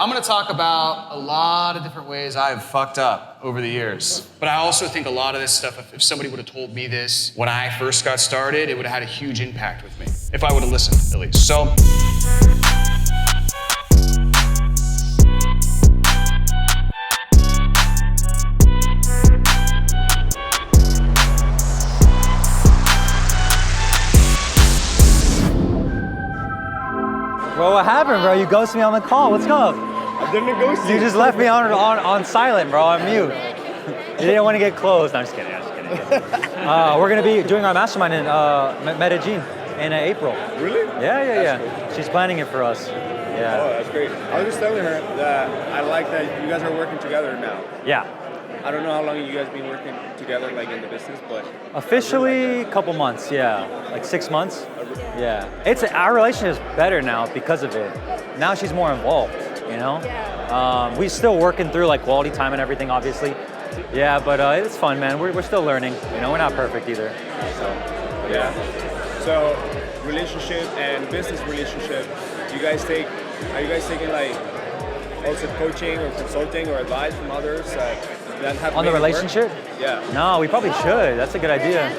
I'm gonna talk about a lot of different ways I've fucked up over the years. But I also think a lot of this stuff, if somebody would have told me this when I first got started, it would have had a huge impact with me. If I would have listened, at least. So. Bro, what happened, bro? You ghosted me on the call. What's up? I didn't ghost you. You just left me on silent, bro. On mute. You didn't want to get close. No, I'm just kidding. We're gonna be doing our mastermind in Medellin in April. Really? Yeah. Cool. She's planning it for us. Yeah. Oh, that's great. I was just telling her that I like that you guys are working together now. Yeah. I don't know how long you guys been working together, like in the business, but officially a couple months. Yeah, like 6 months. Yeah. Our relationship is better now because of it. Now she's more involved. You know. Yeah. We're still working through like quality time and everything, obviously. Yeah, but it's fun, man. We're still learning. You know, we're not perfect either. So. Yeah. So, relationship and business relationship. Are you guys taking like also coaching or consulting or advice from others that have on the relationship? Yeah. No, we probably should. That's a good idea.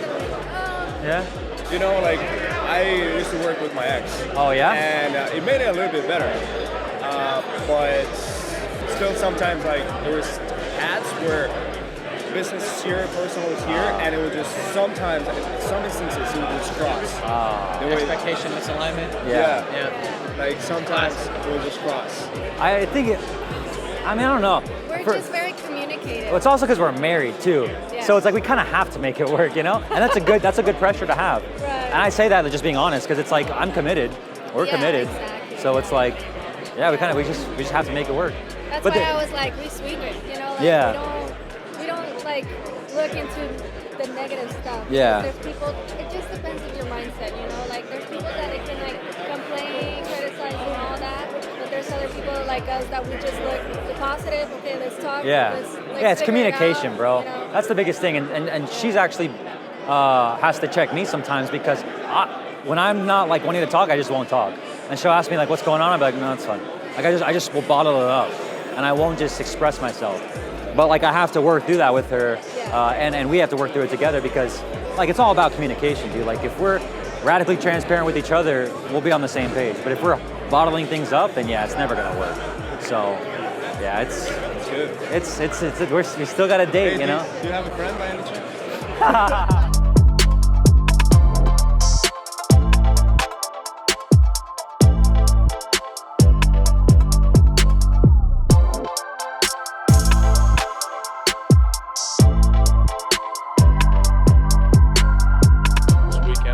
Yeah. You know, like I used to work with my ex. Oh yeah. And it made it a little bit better, but still sometimes like there was ads where business is here, personal is here, and it would just sometimes, in some instances, it would just cross. Expectation misalignment. Yeah. Like sometimes it would just cross. I think I don't know. We're just very communicative. Well, it's also because we're married too. Yeah. So it's like we kind of have to make it work, you know? And that's a good pressure to have. Right. And I say that just being honest because it's like I'm committed. We're committed. Exactly. So it's like, yeah, we just have to make it work. That's why I was like, we swing it, you know? Like, we don't like look into the negative stuff. Yeah. There's people, it just depends on your mindset, you know? Like there's people that it can like complain, criticize and all that, but there's other people like us that we just look the positive, okay, let's talk. Yeah. It's communication, out, bro. You know? That's the biggest thing. And she's actually has to check me sometimes because when I'm not like wanting to talk, I just won't talk. And she'll ask me like, what's going on? I'm like, no, it's fine. Like I just will bottle it up and I won't just express myself. But like I have to work through that with her, and we have to work through it together because like it's all about communication, dude. Like if we're radically transparent with each other, we'll be on the same page. But if we're bottling things up, then yeah, it's never gonna work. So yeah, it's good. We still got a date, Hey, you know. Do you have a friend by any chance?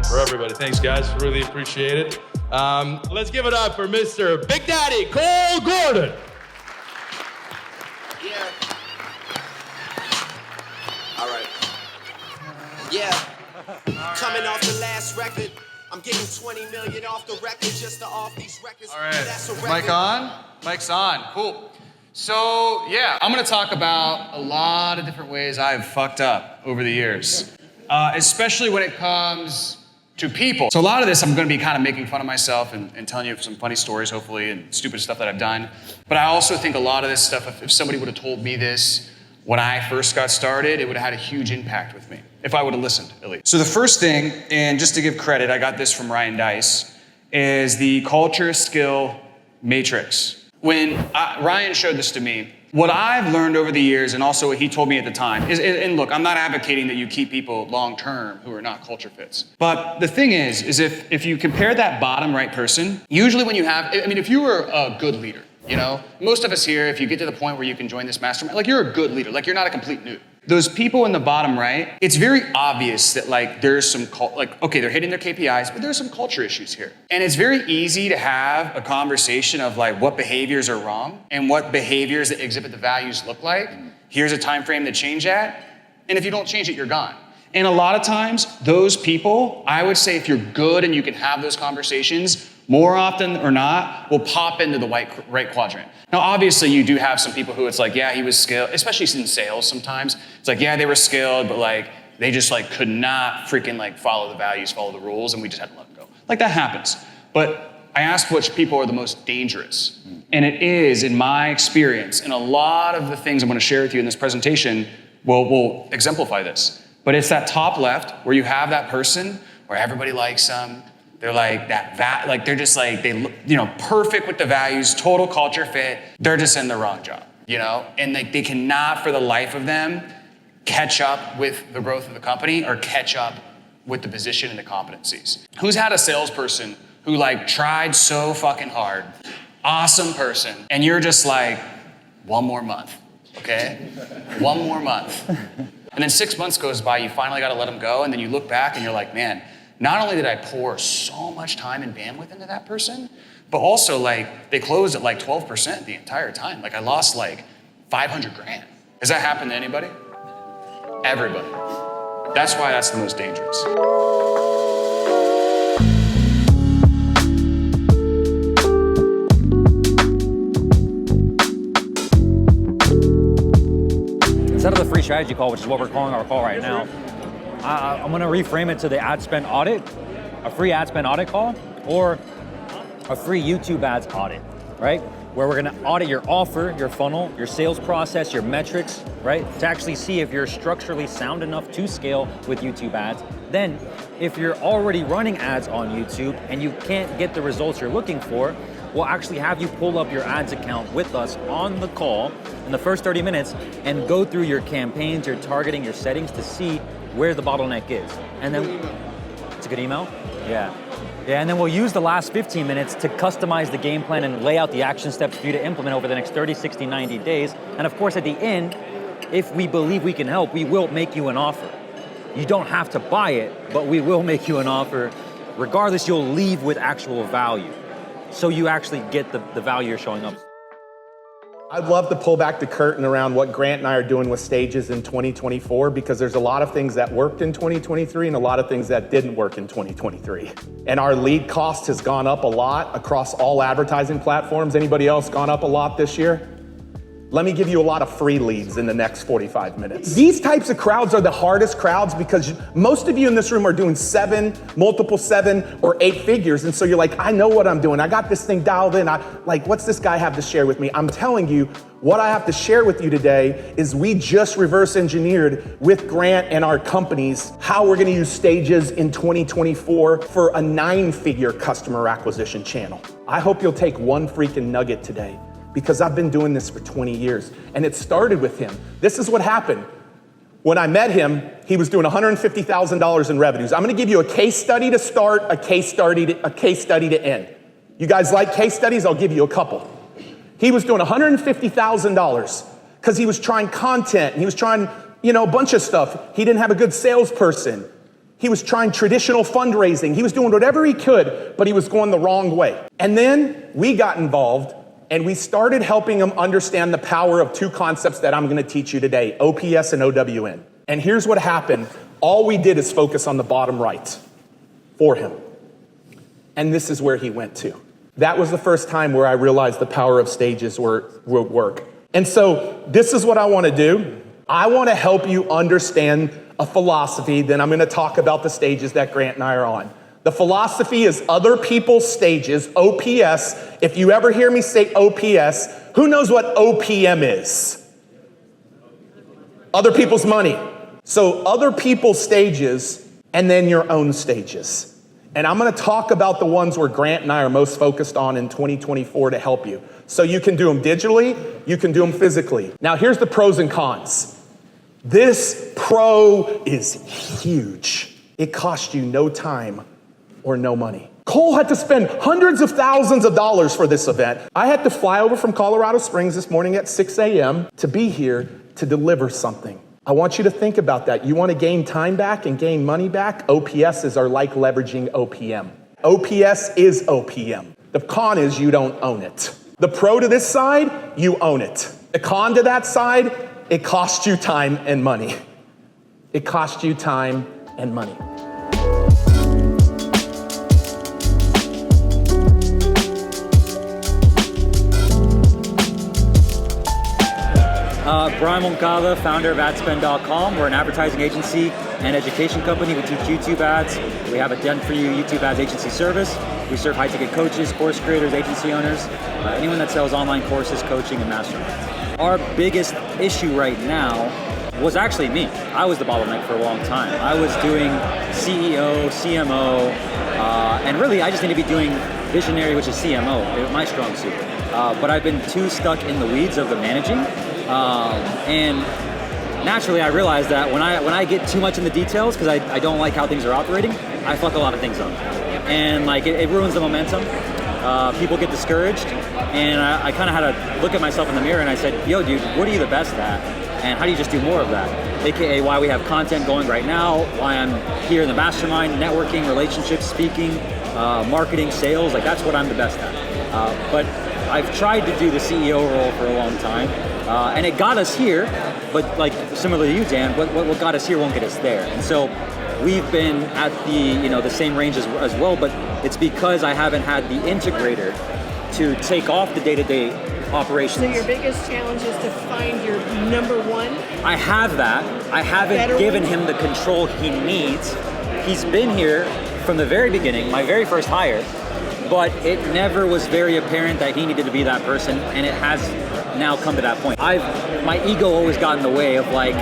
For everybody. Thanks, guys. Really appreciate it. Let's give it up for Mr. Big Daddy Cole Gordon. Yeah. All right. Yeah. Coming off the last record, I'm getting 20 million off the record just to off these records. All right. That's a record. Mic on? Mic's on. Cool. So yeah, I'm gonna talk about a lot of different ways I've fucked up over the years, especially when it comes to people. So a lot of this, I'm gonna be kind of making fun of myself and telling you some funny stories, hopefully, and stupid stuff that I've done. But I also think a lot of this stuff, if somebody would have told me this when I first got started, it would have had a huge impact with me, if I would have listened, at least. So the first thing, and just to give credit, I got this from Ryan Dice, is the culture skill matrix. When Ryan showed this to me, what I've learned over the years, and also what he told me at the time, is, and look, I'm not advocating that you keep people long-term who are not culture fits. But the thing is if you compare that bottom right person, usually when you have, if you were a good leader, you know, most of us here, if you get to the point where you can join this mastermind, like you're a good leader, like you're not a complete noob. Those people in the bottom right, it's very obvious that like there's some, okay, they're hitting their KPIs, but there's some culture issues here. And it's very easy to have a conversation of like what behaviors are wrong and what behaviors that exhibit the values look like. Here's a time frame to change that. And if you don't change it, you're gone. And a lot of times, those people, I would say if you're good and you can have those conversations, more often or not, will pop into the right quadrant. Now, obviously, you do have some people who it's like, yeah, he was skilled, especially in sales sometimes. It's like, yeah, they were skilled, but like, they just like could not freaking like follow the values, follow the rules, and we just had to let them go. Like that happens. But I asked which people are the most dangerous. And it is, in my experience, and a lot of the things I'm gonna share with you in this presentation will exemplify this. But it's that top left where you have that person where everybody likes them. They're like they're just like, they look, perfect with the values, total culture fit. They're just in the wrong job, And like they cannot for the life of them catch up with the growth of the company or catch up with the position and the competencies. Who's had a salesperson who like tried so fucking hard, awesome person, and you're just like, one more month, okay? One more month. And then 6 months goes by, you finally gotta let them go, and then you look back and you're like, man, not only did I pour so much time and bandwidth into that person, but also like they closed at like 12% the entire time. Like I lost like 500 grand. Has that happened to anybody? Everybody. That's why that's the most dangerous. Instead of the free strategy call, which is what we're calling our call right now, I'm gonna reframe it to the ad spend audit, a free ad spend audit call, or a free YouTube ads audit, right? Where we're gonna audit your offer, your funnel, your sales process, your metrics, right? To actually see if you're structurally sound enough to scale with YouTube ads. Then, if you're already running ads on YouTube and you can't get the results you're looking for, we'll actually have you pull up your ads account with us on the call in the first 30 minutes and go through your campaigns, your targeting, your settings to see where the bottleneck is. And then, it's a good email? Yeah. Yeah, and then we'll use the last 15 minutes to customize the game plan and lay out the action steps for you to implement over the next 30, 60, 90 days. And of course, at the end, if we believe we can help, we will make you an offer. You don't have to buy it, but we will make you an offer. Regardless, you'll leave with actual value. So you actually get the value you're showing up. I'd love to pull back the curtain around what Grant and I are doing with stages in 2024 because there's a lot of things that worked in 2023 and a lot of things that didn't work in 2023. And our lead cost has gone up a lot across all advertising platforms. Anybody else gone up a lot this year? Let me give you a lot of free leads in the next 45 minutes. These types of crowds are the hardest crowds because most of you in this room are doing multiple 7 or 8 figures. And so you're like, I know what I'm doing. I got this thing dialed in. What's this guy have to share with me? I'm telling you, what I have to share with you today is we just reverse engineered with Grant and our companies how we're gonna use stages in 2024 for a 9-figure customer acquisition channel. I hope you'll take one freaking nugget today, because I've been doing this for 20 years. And it started with him. This is what happened. When I met him, he was doing $150,000 in revenues. I'm gonna give you a case study to start, a case study to end. You guys like case studies? I'll give you a couple. He was doing $150,000 because he was trying content, and he was trying, a bunch of stuff. He didn't have a good salesperson. He was trying traditional fundraising. He was doing whatever he could, but he was going the wrong way. And then we got involved, and we started helping him understand the power of 2 concepts that I'm gonna teach you today, OPS and OWN. And here's what happened. All we did is focus on the bottom right for him. And this is where he went to. That was the first time where I realized the power of stages would work. And so this is what I wanna do. I wanna help you understand a philosophy, then I'm gonna talk about the stages that Grant and I are on. The philosophy is other people's stages, OPS. If you ever hear me say OPS, who knows what OPM is? Other people's money. So other people's stages and then your own stages. And I'm gonna talk about the ones where Grant and I are most focused on in 2024 to help you. So you can do them digitally, you can do them physically. Now here's the pros and cons. This pro is huge. It costs you no time or no money. Cole had to spend hundreds of thousands of dollars for this event. I had to fly over from Colorado Springs this morning at 6 a.m. to be here to deliver something. I want you to think about that. You want to gain time back and gain money back? OPSs are like leveraging OPM. OPS is OPM. The con is you don't own it. The pro to this side, you own it. The con to that side, it costs you time and money. It costs you time and money. Brian Moncada, founder of adspend.com. We're an advertising agency and education company. We teach YouTube ads. We have a Done For You YouTube ads agency service. We serve high-ticket coaches, course creators, agency owners, anyone that sells online courses, coaching, and masterminds. Our biggest issue right now was actually me. I was the bottleneck for a long time. I was doing CEO, CMO, and really I just need to be doing visionary, which is CMO, my strong suit. But I've been too stuck in the weeds of the managing. And naturally I realized that when I get too much in the details, because I don't like how things are operating, I fuck a lot of things up. And like it ruins the momentum. People get discouraged. And I kind of had to look at myself in the mirror and I said, yo dude, what are you the best at? And how do you just do more of that? AKA why we have content going right now, why I'm here in the Mastermind, networking, relationships, speaking, marketing, sales, like that's what I'm the best at. But I've tried to do the CEO role for a long time, and it got us here, but like similar to you, Dan, what got us here won't get us there. And so we've been at the same range as well, but it's because I haven't had the integrator to take off the day-to-day operations. So your biggest challenge is to find your number one? I have that. I haven't given him the control he needs. He's been here from the very beginning, my very first hire, but it never was very apparent that he needed to be that person, and it has now come to that point. My ego always got in the way of like,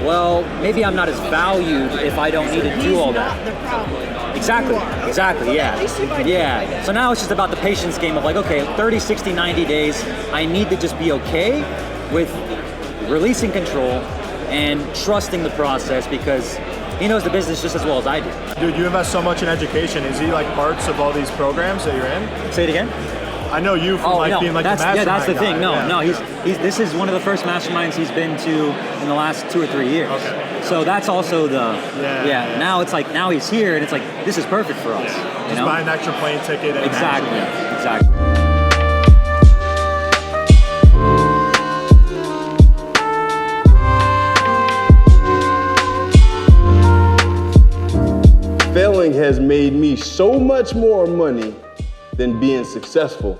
well, maybe I'm not as valued if I don't need to do all that. He's not the problem. Exactly, yeah. At least you might be yeah. So now it's just about the patience game of like, okay, 30, 60, 90 days, I need to just be okay with releasing control and trusting the process because he knows the business just as well as I do. Dude, you invest so much in education. Is he like parts of all these programs that you're in? Say it again? I know you from being like the mastermind. Yeah, that's the thing. guy. No, he's this is one of the first masterminds he's been to in the last 2 or 3 years. Okay. So that's also the Yeah. Now it's like now he's here and it's like this is perfect for us. Just You know? buy an extra plane ticket. And Exactly. Failing has made me so much more money than being successful.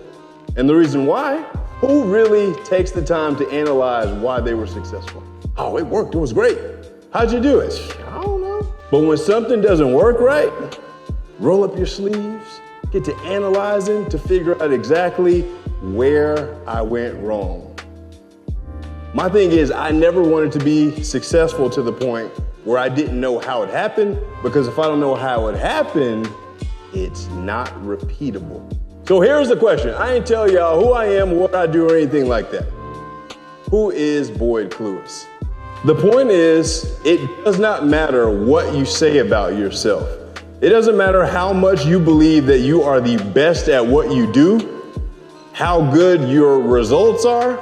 And the reason why? Who really takes the time to analyze why they were successful? Oh, it worked, it was great. How'd you do it? I don't know. But when something doesn't work right, roll up your sleeves, get to analyzing to figure out exactly where I went wrong. My thing is, I never wanted to be successful to the point where I didn't know how it happened, because if I don't know how it happened, it's not repeatable. So here's the question. I ain't tell y'all who I am, what I do, or anything like that. Who is Boyd Cluess? The point is, it does not matter what you say about yourself. It doesn't matter how much you believe that you are the best at what you do, how good your results are.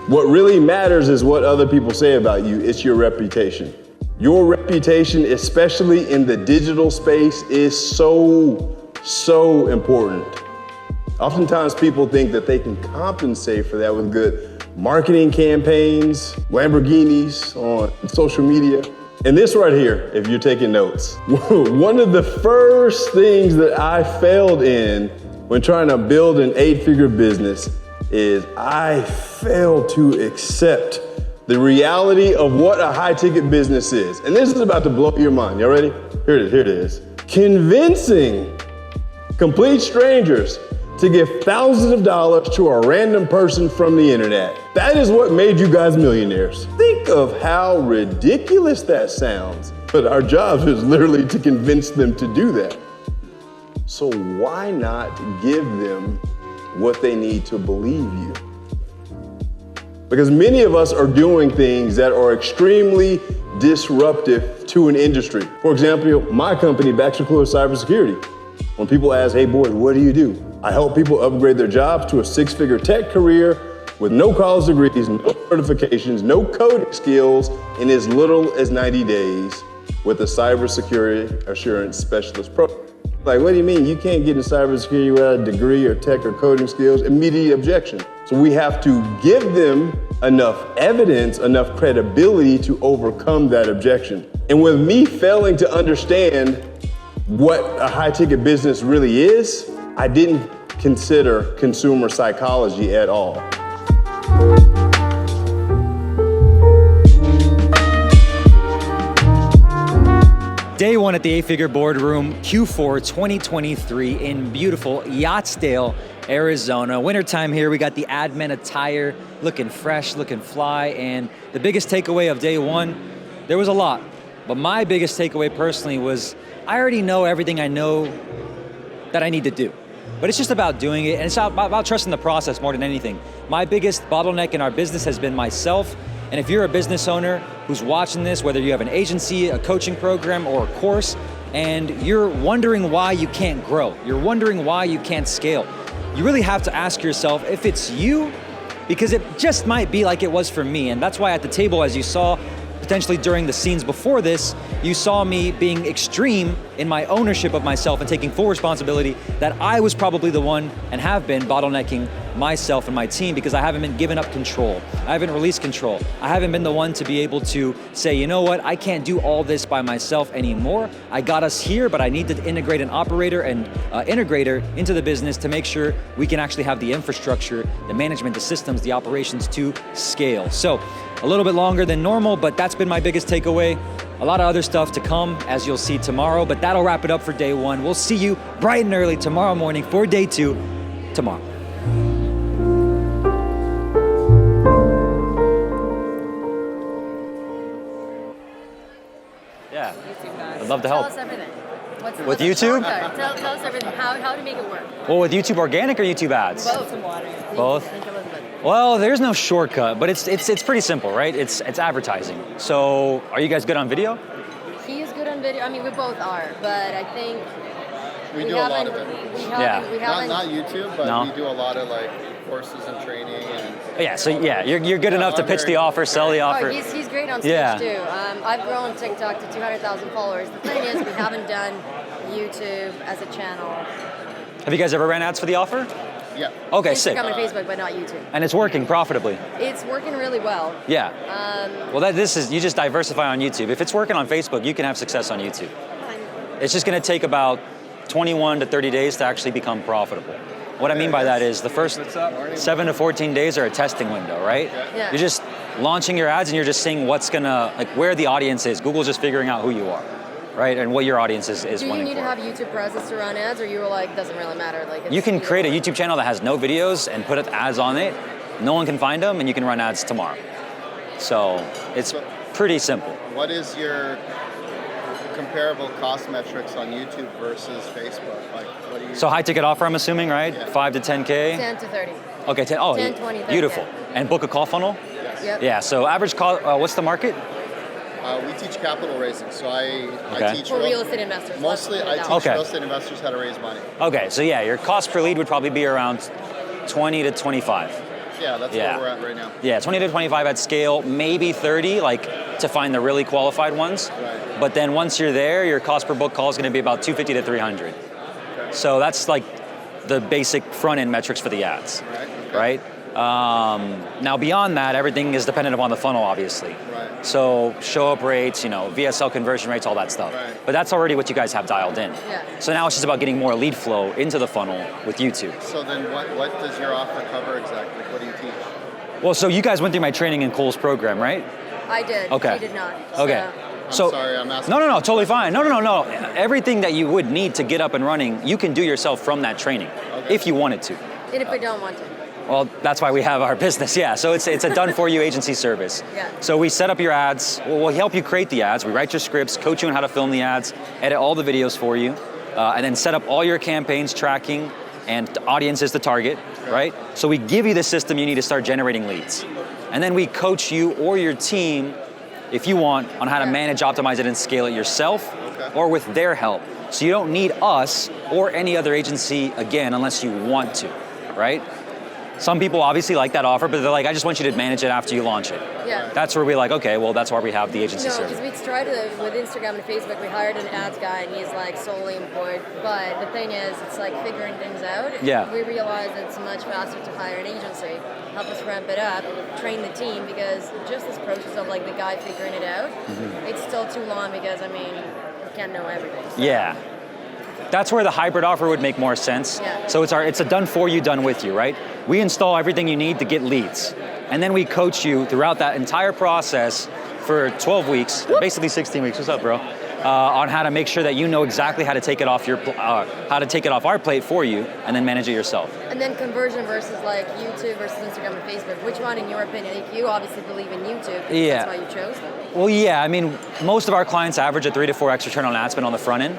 What really matters is what other people say about you. It's your reputation. Your reputation, especially in the digital space, is so important. Oftentimes people think that they can compensate for that with good marketing campaigns, Lamborghinis on social media. And this right here, if you're taking notes, one of the first things that I failed in when trying to build an 8-figure business is I failed to accept the reality of what a high-ticket business is. And this is about to blow your mind. Y'all ready? Here it is. Convincing complete strangers to give thousands of dollars to a random person from the internet. That is what made you guys millionaires. Think of how ridiculous that sounds. But our job is literally to convince them to do that. So why not give them what they need to believe you? Because many of us are doing things that are extremely disruptive to an industry. For example, my company, Baxter Cluess Cybersecurity. When people ask, hey Boyd, what do? I help people upgrade their jobs to a 6-figure tech career with no college degrees, no certifications, no coding skills in as little as 90 days with a cybersecurity assurance specialist program. Like, what do you mean? You can't get into cybersecurity without a degree or tech or coding skills? Immediate objection. So we have to give them enough evidence, enough credibility to overcome that objection. And with me failing to understand what a high-ticket business really is, I didn't consider consumer psychology at all. Day one at the 8-Figure Boardroom, Q4 2023 in beautiful Yattsdale, Arizona. Wintertime here, we got the admin attire, looking fresh, looking fly, and the biggest takeaway of day one, there was a lot. But my biggest takeaway personally was, I already know everything I know that I need to do. But it's just about doing it, and it's about trusting the process more than anything. My biggest bottleneck in our business has been myself, and if you're a business owner who's watching this, whether you have an agency, a coaching program, or a course, and you're wondering why you can't grow, you're wondering why you can't scale, you really have to ask yourself if it's you, because it just might be like it was for me. And that's why at the table, as you saw, potentially during the scenes before this, you saw me being extreme in my ownership of myself and taking full responsibility that I was probably the one and have been bottlenecking myself and my team because I haven't been given up control. I haven't released control. I haven't been the one to be able to say, you know what, I can't do all this by myself anymore. I got us here, but I need to integrate an operator and integrator into the business to make sure we can actually have the infrastructure, the management, the systems, the operations to scale. So a little bit longer than normal, but that's been my biggest takeaway. A lot of other stuff to come, as you'll see tomorrow, but that'll wrap it up for day one. We'll see you bright and early tomorrow morning for day two tomorrow. Yeah, I'd love to help. Tell us everything. With YouTube? Tell us everything. How to make it work. Well, with YouTube organic or YouTube ads? Both. Both? Well, there's no shortcut, but it's pretty simple, right? It's advertising. So, are you guys good on video? He is good on video. I mean, we both are, but I think we do a lot of it. We haven't. Not YouTube, but No. we do a lot of like courses and training and. Yeah. So yeah, you're good enough to pitch the offer, sell the offer. Oh, he's great on stage too. I've grown TikTok to 200,000 followers. The thing is, we haven't done YouTube as a channel. Have you guys ever ran ads for the offer? Yeah. Okay, Instagram sick. and Facebook, but not YouTube. And it's working profitably. It's working really well. Yeah. Well, you just diversify on YouTube. If it's working on Facebook, you can have success on YouTube. It's just going to take about 21 to 30 days to actually become profitable. What I mean by that is the first 7 to 14 days are a testing window, right? Yeah. You're just launching your ads and you're just seeing where the audience is. Google's just figuring out who you are, right? And what your audience is Do you wanting need for. to have YouTube presence to run ads, or you were like, doesn't really matter? Like You can create a YouTube channel that has no videos and put ads on it. No one can find them, and you can run ads tomorrow. So it's pretty simple. What is your comparable cost metrics on YouTube versus Facebook? Like, what do you? So high ticket offer, I'm assuming, right? Yeah. 5 to 10K? 10 to 30. Okay, 10, oh, 10, 20, 30, beautiful. yeah. And book a call funnel? Yes. Yep. Yeah, so average cost, what's the market? We teach capital raising, so I teach For real estate investors. Mostly, I teach Okay. real estate investors how to raise money. Okay, so yeah, your cost per lead would probably be around 20 to 25. Yeah, that's where we're at right now. Yeah, 20 to 25 at scale, maybe 30, like to find the really qualified ones. Right. But then once you're there, your cost per book call is going to be about 250 to 300. Okay. So that's like the basic front end metrics for the ads, Right. Okay. right? Now beyond that, everything is dependent upon the funnel, obviously. Right. So show up rates, VSL conversion rates, all that stuff. Right. But that's already what you guys have dialed in. Yeah. So now it's just about getting more lead flow into the funnel with YouTube. So then what does your offer cover exactly? What do you teach? Well, so you guys went through my training in Cole's program, right? I did. Okay. He did not. Okay. I'm So, sorry, I'm asking. No, totally fine. No. Everything that you would need to get up and running, you can do yourself from that training, if you wanted to. And if we don't want to. Well, that's why we have our business, yeah. So it's a done-for-you agency service. Yeah. So we set up your ads. We'll help you create the ads. We write your scripts, coach you on how to film the ads, edit all the videos for you, and then set up all your campaigns, tracking, and audiences to target, right? So we give you the system you need to start generating leads. And then we coach you or your team, if you want, on how to manage, optimize it, and scale it yourself, or with their help. So you don't need us or any other agency again unless you want to, right? Some people obviously like that offer, but they're like, I just want you to manage it after you launch it. Yeah. That's where we're like, okay, well, that's why we have the agency No, service. because we tried it with Instagram and Facebook. We hired an ads guy, and he's like solely employed. But the thing is, it's like figuring things out. Yeah. We realized it's much faster to hire an agency, help us ramp it up, train the team, because just this process of like the guy figuring it out, it's still too long because, I mean, you can't know everything. So. Yeah. That's where the hybrid offer would make more sense. Yeah. So it's a done for you, done with you, right? We install everything you need to get leads. And then we coach you throughout that entire process for 12 weeks, basically 16 weeks. What's up, bro? on how to make sure that you know exactly how to take it off our plate for you, and then manage it yourself. And then conversion versus like YouTube versus Instagram and Facebook. Which one, in your opinion? Like, you obviously believe in YouTube. Yeah. That's why you chose. Well, yeah. I mean, most of our clients average a 3 to 4x return on ad spend on the front end.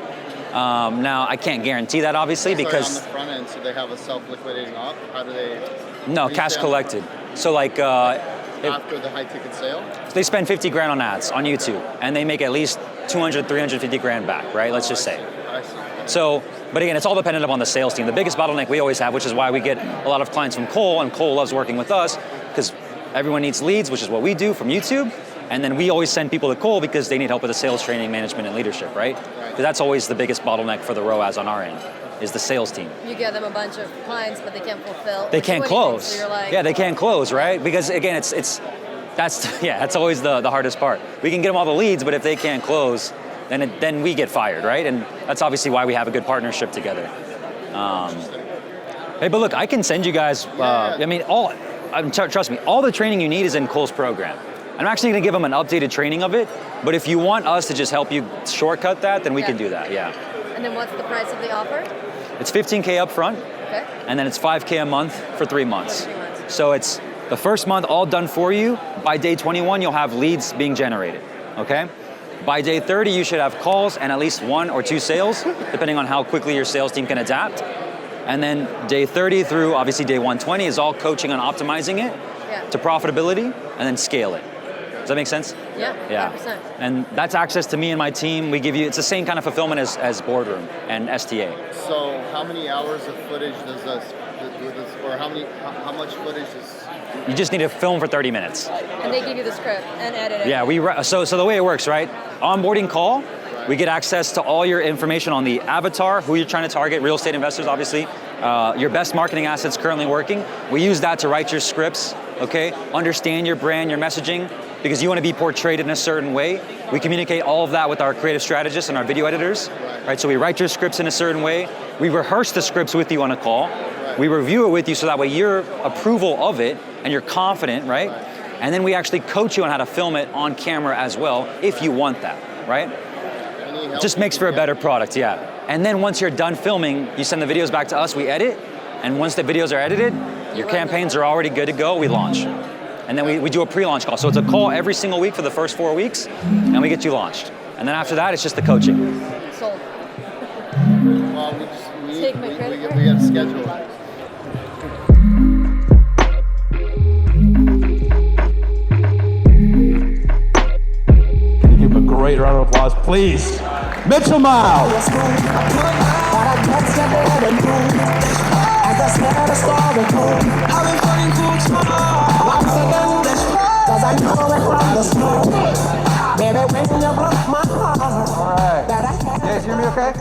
Now, I can't guarantee that, obviously, because on the front end, so they have a self-liquidating op. How do they? no, cash collected. So like After the high ticket sale? they spend 50 grand on ads on YouTube, and they make at least 200, 350 grand back, right? Let's just say. I see. So, but again, it's all dependent upon the sales team. The biggest bottleneck we always have, which is why we get a lot of clients from Cole, and Cole loves working with us, because everyone needs leads, which is what we do from YouTube, and then we always send people to Cole because they need help with the sales training, management, and leadership, right? Because that's always the biggest bottleneck for the ROAS on our end, is the sales team. You get them a bunch of clients, but they can't fulfill. They can't close. So you're like, yeah, they can't close, right? Because again, that's always the hardest part. We can get them all the leads, but if they can't close, then we get fired, right? And that's obviously why we have a good partnership together. Hey, but look, I can send you guys. I mean, trust me, all the training you need is in Cole's program. I'm actually going to give them an updated training of it. But if you want us to just help you shortcut that, then we can do that. Yeah. And then what's the price of the offer? It's $15K up front, Okay. and then it's $5K a month for 3 months. So it's the first month all done for you. By day 21, you'll have leads being generated, okay? By day 30, you should have calls and at least 1 or 2 sales, depending on how quickly your sales team can adapt. And then day 30 through obviously day 120 is all coaching on optimizing it to profitability, and then scale it. Does that make sense? Yeah, 100%. And that's access to me and my team. We give you, it's the same kind of fulfillment as Boardroom and STA. So how many hours of footage does this, or how much footage is? You just need to film for 30 minutes. And they give you the script and edit it. Yeah, so the way it works, right? Onboarding call, we get access to all your information on the avatar, who you're trying to target, real estate investors, obviously. Your best marketing assets currently working. We use that to write your scripts, okay? Understand your brand, your messaging, because you want to be portrayed in a certain way. We communicate all of that with our creative strategists and our video editors, right? So we write your scripts in a certain way. We rehearse the scripts with you on a call. We review it with you so that way your approval of it and you're confident, right? And then we actually coach you on how to film it on camera as well, if you want that, right? It just makes for a better product, yeah. And then once you're done filming, you send the videos back to us, we edit, and once the videos are edited, your campaigns are already good to go, we launch. And then we do a pre-launch call. So it's a call every single week for the first 4 weeks, and we get you launched. And then after that, it's just the coaching. Sold. Well, we Take my credit got card. to schedule it. Can you give him a great round of applause, please? Mitchell Miles. Alright. You guys hear me okay?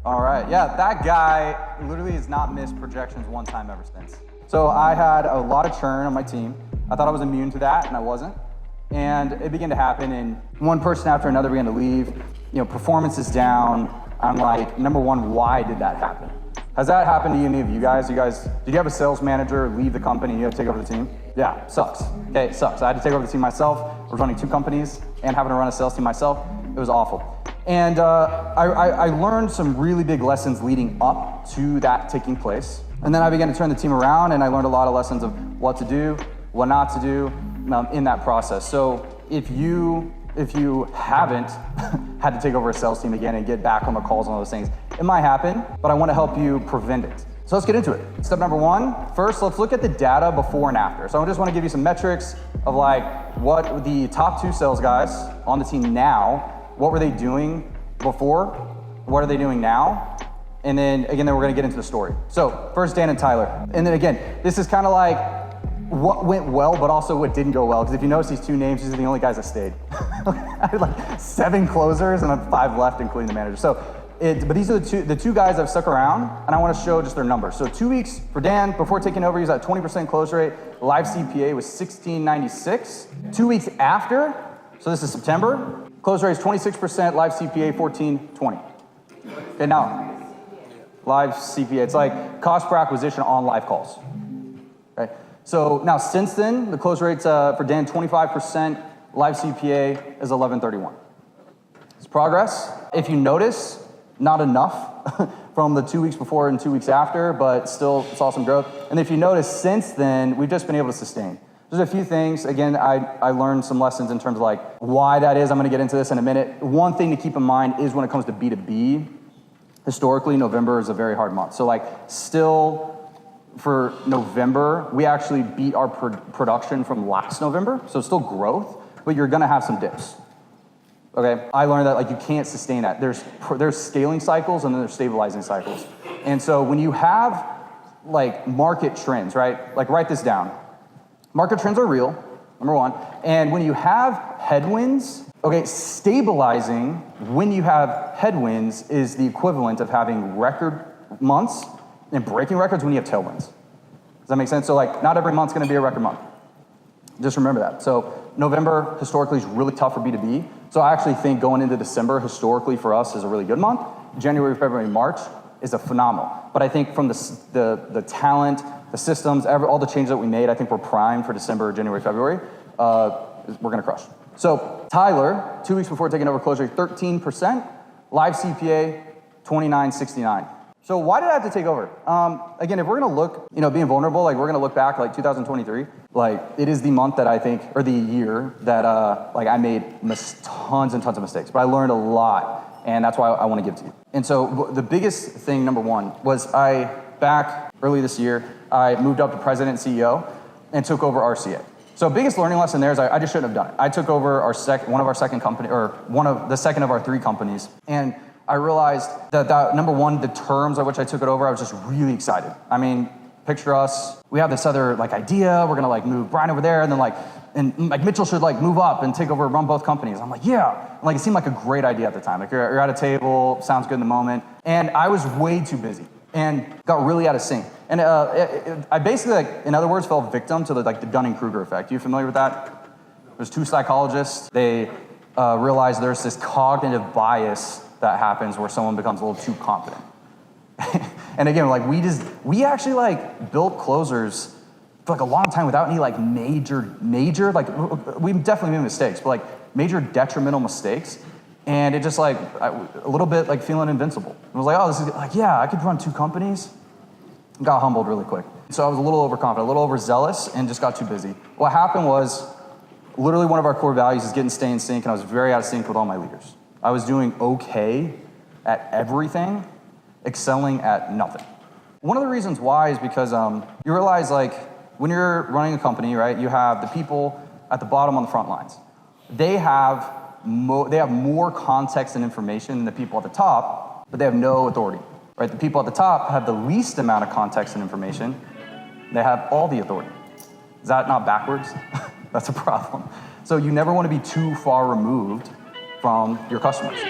Alright, yeah, that guy literally has not missed projections one time ever since. So I had a lot of churn on my team. I thought I was immune to that, and I wasn't. And it began to happen, and one person after another began to leave. You know, performance is down. I'm like, number one, why did that happen? Has that happened to any of you guys? Did you have a sales manager leave the company and you had to take over the team? Yeah, sucks. Okay, it sucks. I had to take over the team myself. I was running 2 companies and having to run a sales team myself. It was awful. And I learned some really big lessons leading up to that taking place. And then I began to turn the team around, and I learned a lot of lessons of what to do, what not to do in that process. So if you haven't had to take over a sales team again and get back on the calls and all those things, it might happen, but I want to help you prevent it. So let's get into it. Step number 1, first, let's look at the data before and after. So I just want to give you some metrics of like what the top 2 sales guys on the team now, what were they doing before? What are they doing now? And then again, we're going to get into the story. So first, Dan and Tyler. And then again, this is kind of like what went well, but also what didn't go well. Because if you notice these 2 names, these are the only guys that stayed. I had like 7 closers and then 5 left, including the manager. So, but these are the two guys that have stuck around, and I want to show just their numbers. So 2 weeks for Dan, before taking over, he was at 20% close rate. Live CPA was 1696. 2 weeks after, so this is September, close rate is 26%, live CPA 1420. Okay, now, live CPA, it's like cost per acquisition on live calls. Okay. So now since then, the close rate's for Dan 25%, live CPA is 1131. It's Progress, if you notice, not enough from the 2 weeks before and 2 weeks after, but still saw some growth. And if you notice, since then, we've just been able to sustain. There's a few things, again, I learned some lessons in terms of like why that is. I'm gonna get into this in a minute. One thing to keep in mind is when it comes to B2B, historically, November is a very hard month. So like still for November, we actually beat our production from last November. So still growth, but you're gonna have some dips. Okay, I learned that like you can't sustain that. There's scaling cycles and then there's stabilizing cycles. And so when you have like market trends, right? Like write this down. Market trends are real, number one. And when you have headwinds, okay, stabilizing when you have headwinds is the equivalent of having record months and breaking records when you have tailwinds. Does that make sense? So like not every month's gonna be a record month. Just remember that. So November historically is really tough for B2B. So I actually think going into December historically for us is a really good month. January, February, March is a phenomenal. But I think from the talent, the systems, all the changes that we made, I think we're primed for December, January, February. We're gonna crush. So Tyler, 2 weeks before taking over close rate, 13%, live CPA, 29.69. So why did I have to take over? Again, if we're gonna look, being vulnerable, like we're gonna look back like 2023, like it is the month that I think, or the year that like I made tons and tons of mistakes, but I learned a lot, and that's why I wanna give to you. And so the biggest thing, number one, was back early this year, I moved up to president and CEO and took over RCA. So biggest learning lesson there is I just shouldn't have done it. I took over one of the second of our 3 companies, and I realized that number one, the terms at which I took it over, I was just really excited. I mean, picture us, we have this other like idea, we're gonna like move Brian over there, and then Mitchell should like move up and take over, run both companies. I'm like, yeah. And, like it seemed like a great idea at the time. Like you're at a table, sounds good in the moment. And I was way too busy and got really out of sync. And I basically, like, in other words, fell victim to the Dunning-Kruger effect. You familiar with that? There's 2 psychologists. They realized there's this cognitive bias that happens where someone becomes a little too confident. And again, like we actually like built closers for like a long time without any like major, like we definitely made mistakes, but like major detrimental mistakes. And it just like, a little bit like feeling invincible. I was like, oh, this is like, yeah, I could run 2 companies. Got humbled really quick. So I was a little overconfident, a little overzealous, and just got too busy. What happened was, literally one of our core values is stay in sync, and I was very out of sync with all my leaders. I was doing okay at everything, excelling at nothing. One of the reasons why is because you realize like when you're running a company, right, you have the people at the bottom on the front lines. They have more context and information than the people at the top, but they have no authority. Right? The people at the top have the least amount of context and information. They have all the authority. Is that not backwards? That's a problem. So you never want to be too far removed from your customers.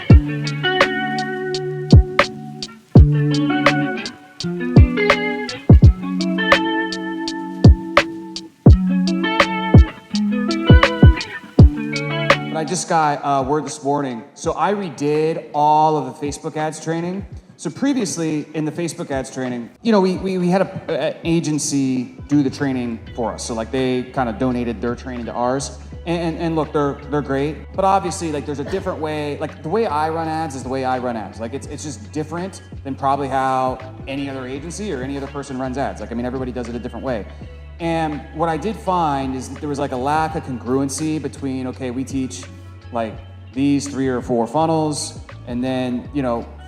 I just got word this morning. So I redid all of the Facebook ads training. So previously in the Facebook ads training, we had an agency do the training for us. So like they kind of donated their training to ours. And look, they're great. But obviously like there's a different way, like the way I run ads is the way I run ads. Like it's just different than probably how any other agency or any other person runs ads. Like, I mean, everybody does it a different way. And what I did find is that there was like a lack of congruency between, okay, we teach like these 3 or 4 funnels, and then,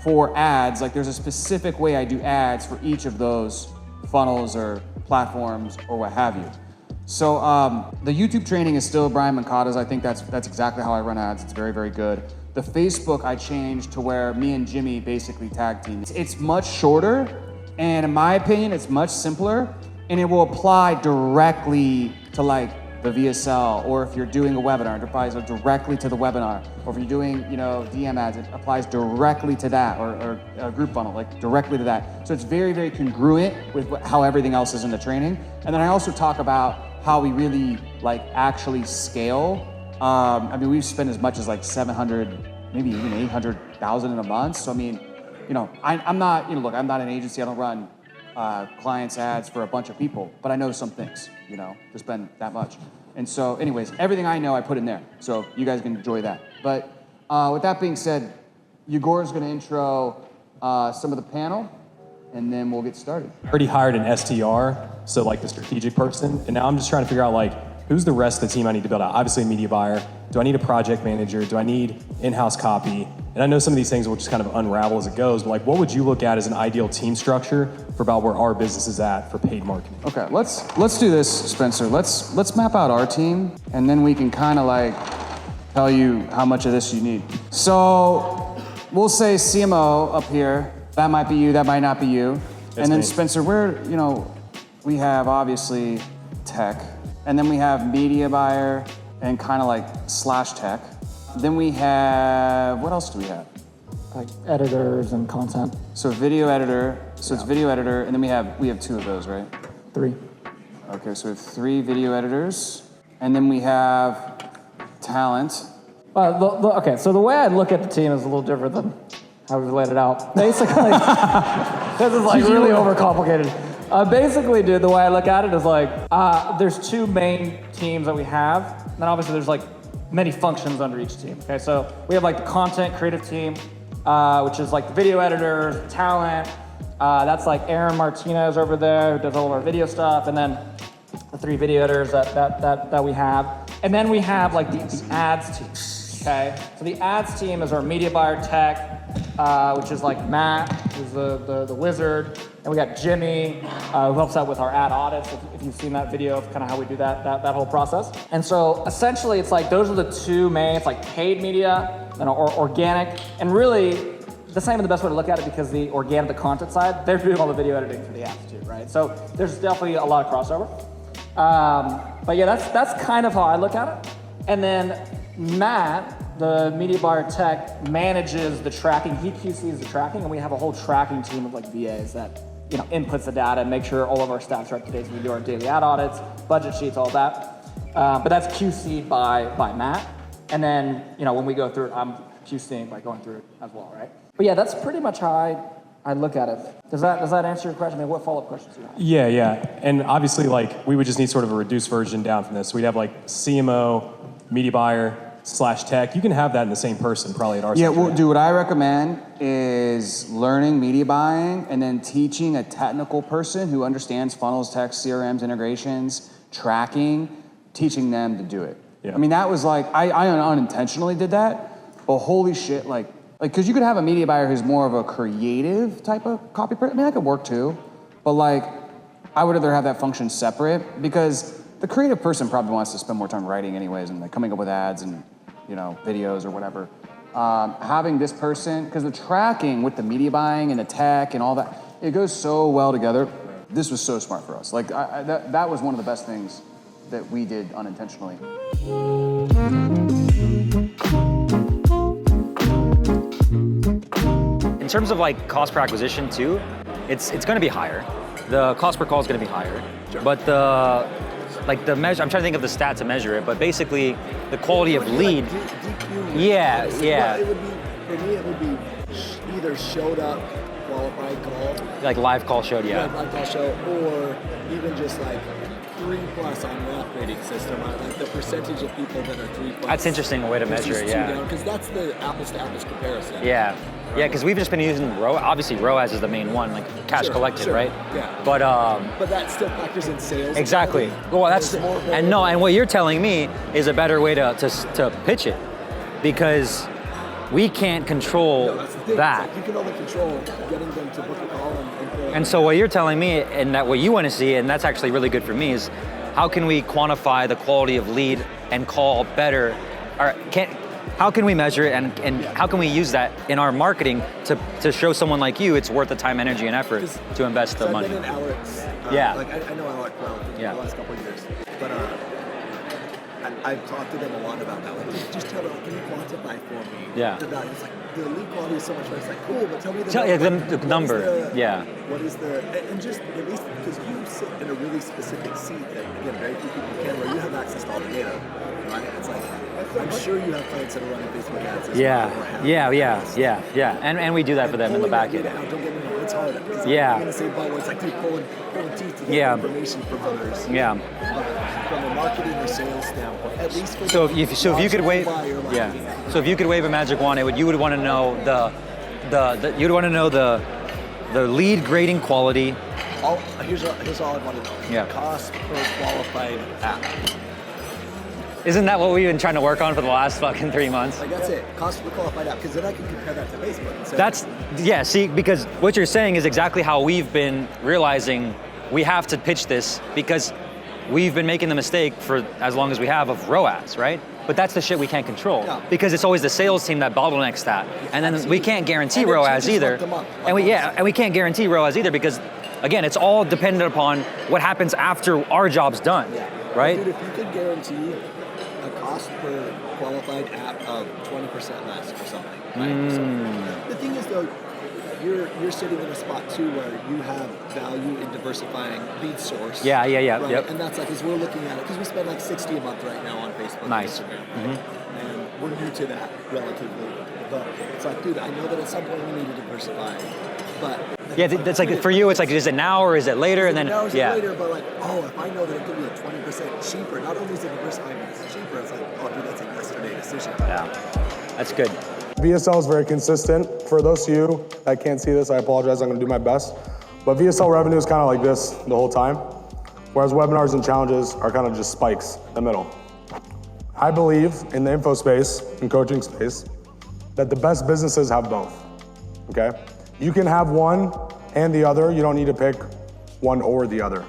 for ads, like there's a specific way I do ads for each of those funnels or platforms or what have you. So the YouTube training is still Brian Moncada's. I think that's exactly how I run ads. It's very, very good. The Facebook I changed to where me and Jimmy basically tag team. It's much shorter, and in my opinion, it's much simpler, and it will apply directly to like the VSL, or if you're doing a webinar, it applies directly to the webinar. Or if you're doing, DM ads, it applies directly to that, or a group funnel, like directly to that. So it's very, very congruent with how everything else is in the training. And then I also talk about how we really like actually scale. I mean, we've spent as much as like 700, maybe even 800,000 in a month. So I mean, I'm not, look, I'm not an agency. I don't run clients' ads for a bunch of people, but I know some things, to spend that much. And so anyways, everything I know, I put in there. So you guys can enjoy that. But With that being said, Yegor's going to intro some of the panel, and then we'll get started. Already hired an STR, so like the strategic person, and now I'm just trying to figure out like, who's the rest of the team I need to build out? Obviously a media buyer. Do I need a project manager? Do I need in-house copy? And I know some of these things will just kind of unravel as it goes, but like what would you look at as an ideal team structure for about where our business is at for paid marketing? Okay, let's do this, Spencer. Let's map out our team, and then we can kind of like tell you how much of this you need. So we'll say CMO up here. That might be you, that might not be you. And then Spencer, we have obviously tech, and then we have media buyer and kind of like slash tech. Then we have, what else do we have? Like editors and content. So video editor, so it's video editor, and then we have 2 of those, right? 3. Okay, so we have 3 video editors, and then we have talent. Okay, so the way I look at the team is a little different than how we've laid it out. Basically, this is like really overcomplicated. Basically, dude, the way I look at it is like, there's 2 main teams that we have, and then obviously there's like many functions under each team. Okay, so we have like the content creative team, which is like the video editors, talent. That's like Aaron Martinez over there who does all of our video stuff, and then the 3 video editors that we have, and then we have like the ads team. Okay, so the ads team is our media buyer tech, which is like Matt, who's the wizard, and we got Jimmy, who helps out with our ad audits, if you've seen that video of kind of how we do that whole process. And so essentially it's like those are the 2 main, it's like paid media and organic, and really that's not even the best way to look at it because the organic, the content side, they're doing all the video editing for the apps too, right? So there's definitely a lot of crossover. But yeah, that's kind of how I look at it. And then Matt, the media buyer tech, manages the tracking. He QCs the tracking, and we have a whole tracking team of like VAs that inputs the data and make sure all of our stats are up to date. So we do our daily ad audits, budget sheets, all that. But that's QC'd by Matt. And then when we go through it, I'm QCing by going through it as well, right? But yeah, that's pretty much how I look at it. Does that answer your question? I mean, what follow-up questions do you have? Yeah. And obviously like we would just need sort of a reduced version down from this. So we'd have like CMO, media buyer, / tech. You can have that in the same person probably at our Yeah, well, dude, what I recommend is learning media buying and then teaching a technical person who understands funnels, text, CRMs, integrations, tracking, teaching them to do it. Yeah. I mean, that was like, I unintentionally did that, but holy shit, like, because you could have a media buyer who's more of a creative type of copy person. I mean, that could work too, but like, I would rather have that function separate because the creative person probably wants to spend more time writing anyways and like coming up with ads and videos or whatever. Having this person, because the tracking with the media buying and the tech and all that, it goes so well together. This was so smart for us. Like that was one of the best things that we did unintentionally. In terms of like cost per acquisition too, it's going to be higher. The cost per call is going to be higher, but the measure, I'm trying to think of the stat to measure it, but basically the quality of lead. Yeah. It would be, for me, it would be either showed up, qualified call. Like live call showed, yeah. Live call show, or even just like 3+ on the operating system. Like the percentage of people that are 3+. That's interesting, a way to measure it, yeah. Because that's the apples to apples comparison. Yeah, because we've just been using ROAS. Obviously, ROAS is the main one, like cash collected, right? Yeah. But that still factors in sales. Exactly. Well, and what you're telling me is a better way to pitch it, because we can't control that. You can only control getting them to book a call and so what you're telling me, and that what you want to see, and that's actually really good for me, is how can we quantify the quality of lead and call better, or how can we measure it, and how can we use that in our marketing to show someone like you it's worth the time, energy, and effort to invest the money? I've been in Alex. Yeah. Like I know Alex well the last couple of years, but I've talked to them a lot about that. Like, just tell them, can you quantify for me? Yeah. It's like the lead quality is so much better. It's like, cool, but tell me the number. What is the and just at least because you sit in a really specific seat that again very few people can, where you have access to all the data, right? It's like I'm sure you have clients that are running Facebook ads. Yeah. And we do that for them in the back end. Don't get me wrong, it's hard. Yeah. I'm gonna say, but it's like pulling teeth to get information from others. Yeah. But from a marketing or sales standpoint, at least for So if you could wave, buyer like me. So if you could wave a magic wand, you would want to know you'd want to know the lead grading quality. Here's all I want to know. Yeah. Cost per qualified app. Isn't that what we've been trying to work on for the last fucking 3 months? Like that's it. Cost per qualified app, because then I can compare that to Facebook. And say, See, because what you're saying is exactly how we've been realizing we have to pitch this, because we've been making the mistake for as long as we have of ROAS, right? But that's the shit we can't control, because it's always the sales team that bottlenecks that, and then we can't guarantee And it ROAS changes either. month to month. And we can't guarantee ROAS either, because again, it's all dependent upon what happens after our job's done, right? Dude, if you could guarantee a cost per qualified app of 20% less or something, right? The thing is though, you're sitting in a spot too where you have value in diversifying lead source. Yeah, Right? yep. And that's like, as we're looking at it, because we spend like 60 a month right now on Facebook Nice. and Instagram. And we're new to that relatively. But it's like, dude, I know that at some point we need to diversify. But Yeah, that's like, for you, it's like, is it now or is it later? And then, now is it later, but like, if I know that it could be a 20% cheaper, not only is it diversifying, but it's cheaper, it's like, dude, that's a yesterday decision. Yeah, that's good. VSL is very consistent. For those of you that can't see this, I apologize, I'm gonna do my best. But VSL revenue is kind of like this the whole time, whereas webinars and challenges are kind of just spikes in the middle. I believe in the info space and coaching space that the best businesses have both, okay? You can have one and the other. You don't need to pick one or the other.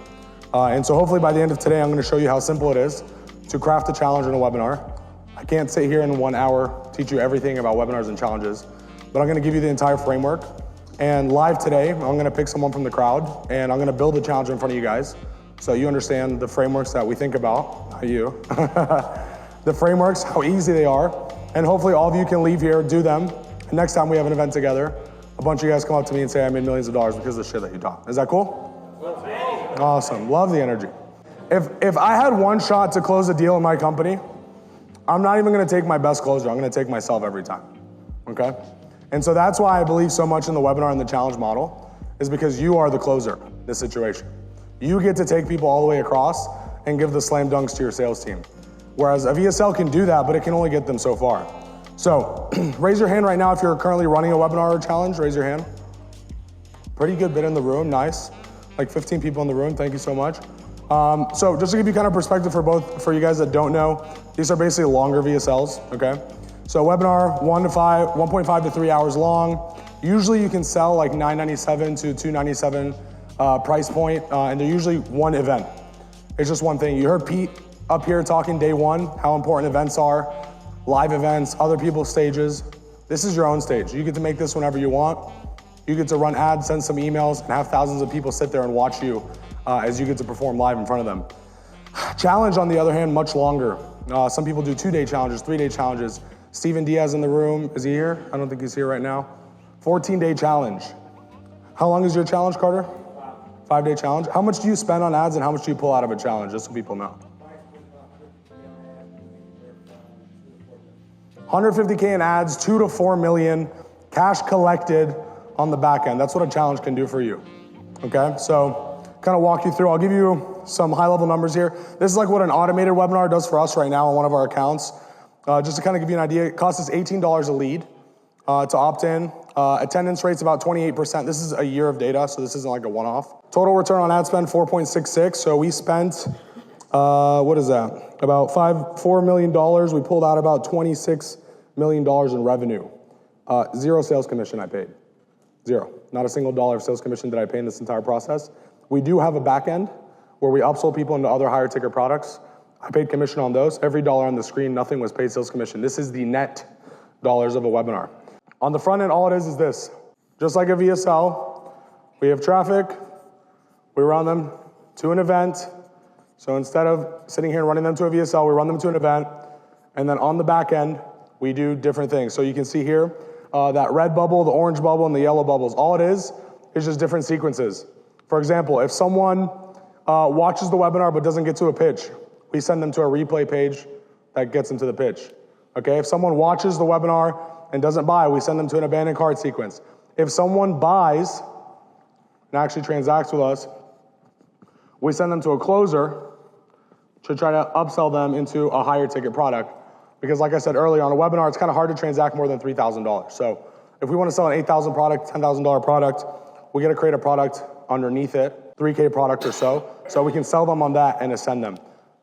And so hopefully by the end of today, I'm gonna show you how simple it is to craft a challenge in a webinar. I can't sit here in 1 hour, teach you everything about webinars and challenges, but I'm gonna give you the entire framework. And live today, I'm gonna pick someone from the crowd and I'm gonna build a challenge in front of you guys so you understand the frameworks that we think about, not you. The frameworks, how easy they are, and hopefully all of you can leave here, do them, and next time we have an event together, a bunch of you guys come up to me and say, I made millions of dollars because of the shit that you taught. Is that cool? Awesome, love the energy. If I had one shot to close a deal in my company, I'm not even gonna take my best closer, I'm gonna take myself every time, okay? And so that's why I believe so much in the webinar and the challenge model, is because you are the closer in this situation. You get to take people all the way across and give the slam dunks to your sales team. Whereas a VSL can do that, but it can only get them so far. So raise your hand right now if you're currently running a webinar or challenge, raise your hand. Pretty good bit in the room, nice. Like 15 people in the room, thank you so much. So just to give you kind of perspective for you guys that don't know, these are basically longer VSLs, okay? So webinar, 1.5 to 3 hours long. Usually you can sell like $997 to $297 price point, and they're usually one event. It's just one thing. You heard Pete up here talking day one, how important events are, live events, other people's stages. This is your own stage. You get to make this whenever you want. You get to run ads, send some emails, and have thousands of people sit there and watch you as you get to perform live in front of them. Challenge, on the other hand, much longer. Some people do 2-day challenges, 3-day challenges. Steven Diaz in the room, is he here? I don't think he's here right now. 14-day challenge. How long is your challenge, Carter? 5-day challenge. How much do you spend on ads and how much do you pull out of a challenge, just so people know? 150K in ads, 2 to 4 million, cash collected on the back end. That's what a challenge can do for you, okay? So kind of walk you through, I'll give you some high level numbers here. This is like what an automated webinar does for us right now on one of our accounts. Just to kind of give you an idea, it costs us $18 a lead to opt in. Attendance rate's about 28%. This is a year of data, so this isn't like a one-off. Total return on ad spend, 4.66. So we spent, what is that? About $4 million. We pulled out about $26 million in revenue. 0 sales commission I paid. 0. Not a single dollar of sales commission did I pay in this entire process. We do have a back end where we upsell people into other higher ticket products. I paid commission on those. Every dollar on the screen, nothing was paid sales commission. This is the net dollars of a webinar. On the front end, all it is this. Just like a VSL, we have traffic, we run them to an event. So instead of sitting here and running them to a VSL, we run them to an event. And then on the back end, we do different things. So you can see here, that red bubble, the orange bubble, and the yellow bubbles. All it is just different sequences. For example, if someone watches the webinar but doesn't get to a pitch, we send them to a replay page that gets them to the pitch. Okay, if someone watches the webinar and doesn't buy, we send them to an abandoned cart sequence. If someone buys and actually transacts with us, we send them to a closer to try to upsell them into a higher ticket product. Because like I said earlier, on a webinar, it's kind of hard to transact more than $3,000. So if we want to sell an $8,000 product, $10,000 product, we got to create a product underneath it, $3K product or so we can sell them on that and ascend them.